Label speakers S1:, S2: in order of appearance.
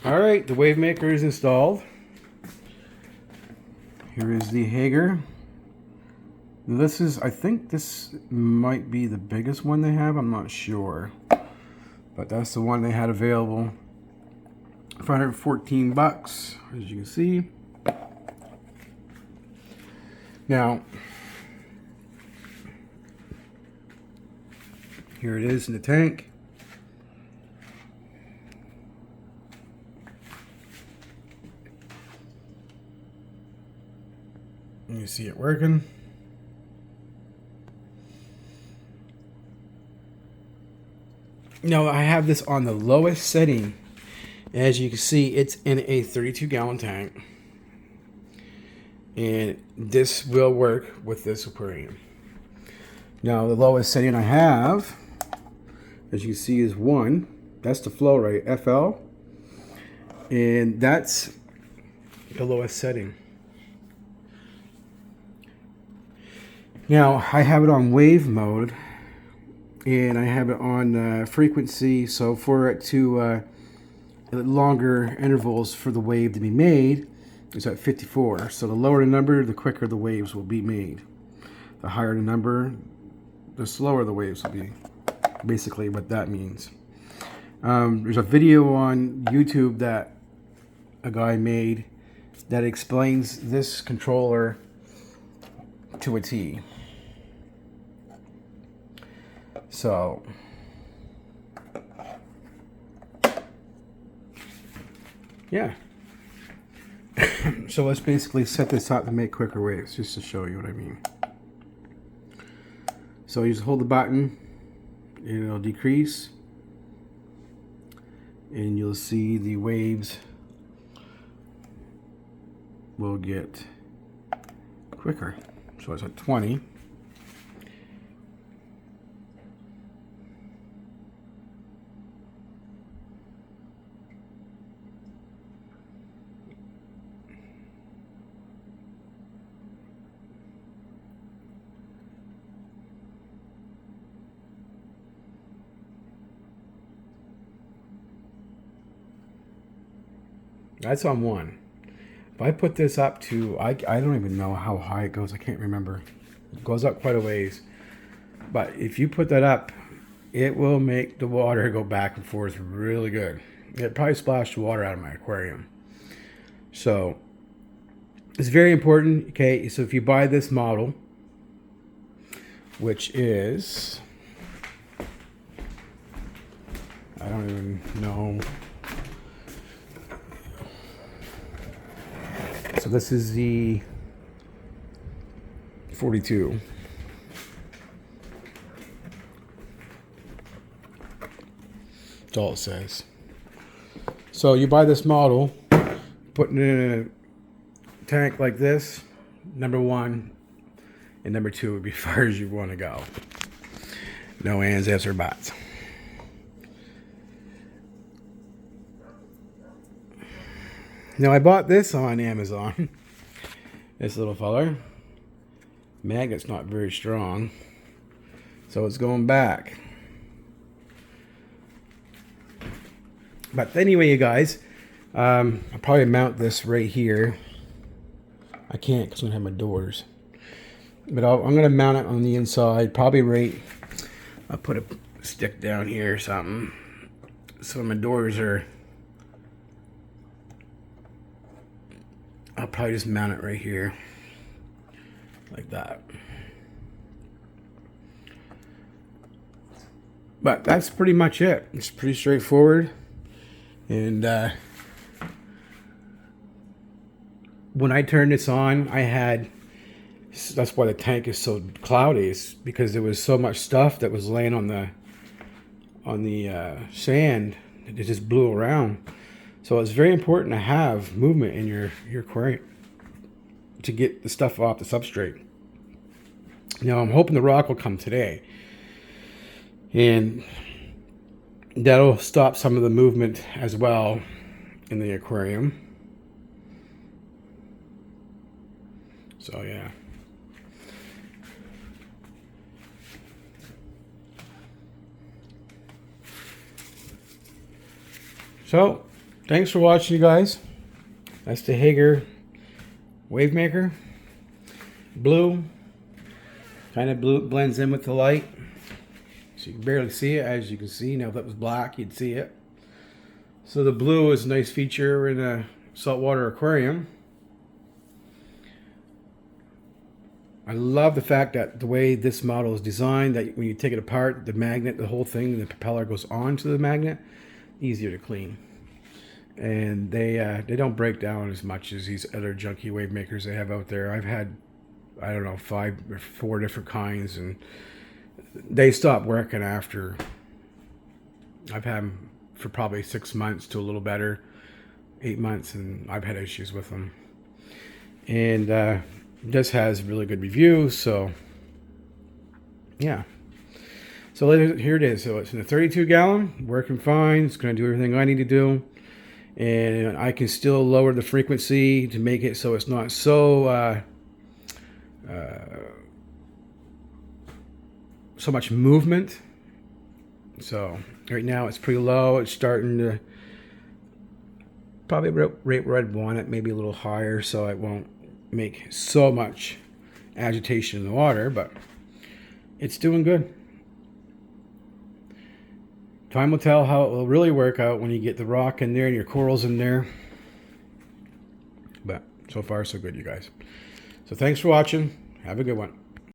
S1: Alright, the WaveMaker is installed. Here is the Hygger. This is, I think this might be the biggest one they have, I'm not sure. But that's the one they had available for 114 bucks, as you can see. Now, here it is in the tank. You see it working. Now I have this on the lowest setting. As you can see, it's in a 32-gallon tank. And this will work with this aquarium. Now the lowest setting I have, as you can see, is 1. That's the flow rate, FL. And that's the lowest setting. Now, I have it on wave mode, and I have it on frequency, so for it to longer intervals for the wave to be made is at 54. So the lower the number, the quicker the waves will be made. The higher the number, the slower the waves will be. Basically what that means. There's a video on YouTube that a guy made that explains this controller to a T. So yeah. So let's basically set this up to make quicker waves, just to show you what I mean. So you just hold the button and it'll decrease, and you'll see the waves will get quicker. So it's at 20. That's on 1. If I put this up to, I don't even know how high it goes. I can't remember. It goes up quite a ways. But if you put that up, it will make the water go back and forth really good. It probably splashed water out of my aquarium. So it's very important. Okay, so if you buy this model, which is, I don't even know. So this is the 42. That's all it says. So you buy this model, putting it in a tank like this, number 1 and number 2 would be as far as you want to go. No ands, ifs, or buts. Now I bought this on Amazon. This little feller. Magnet's not very strong, so it's going back. But anyway, you guys, I'll probably mount this right here. I can't because I don't have my doors. But I'm going to mount it on the inside, probably right. I'll put a stick down here or something, so my doors are. I'll probably just mount it right here, like that. But that's pretty much it. It's pretty straightforward. And when I turned this on, that's why the tank is so cloudy. It's because there was so much stuff that was laying on the sand. It just blew around. So it's very important to have movement in your aquarium to get the stuff off the substrate. Now I'm hoping the rock will come today, and that'll stop some of the movement as well in the aquarium. So yeah. So Thanks for watching, you guys. That's the Hygger WaveMaker. Blue. Kind of blue blends in with the light. So you can barely see it, as you can see. Now if that was black, you'd see it. So the blue is a nice feature in a saltwater aquarium. I love the fact that the way this model is designed, that when you take it apart, the magnet, the whole thing, the propeller goes onto the magnet, easier to clean. And they don't break down as much as these other junky wave makers they have out there. I've had, I don't know, 5 or 4 different kinds, and they stop working after. I've had them for probably 6 months to a little better, 8 months, and I've had issues with them. And this has really good reviews, so yeah. So here it is. So it's in a 32 gallon, working fine. It's going to do everything I need to do, and I can still lower the frequency to make it so it's not so so much movement. So right now it's pretty low. It's starting to probably right where I'd want it, maybe a little higher, so it won't make so much agitation in the water, but it's doing good. Time will tell how it will really work out when you get the rock in there and your corals in there. But so far so good, you guys. So thanks for watching. Have a good one.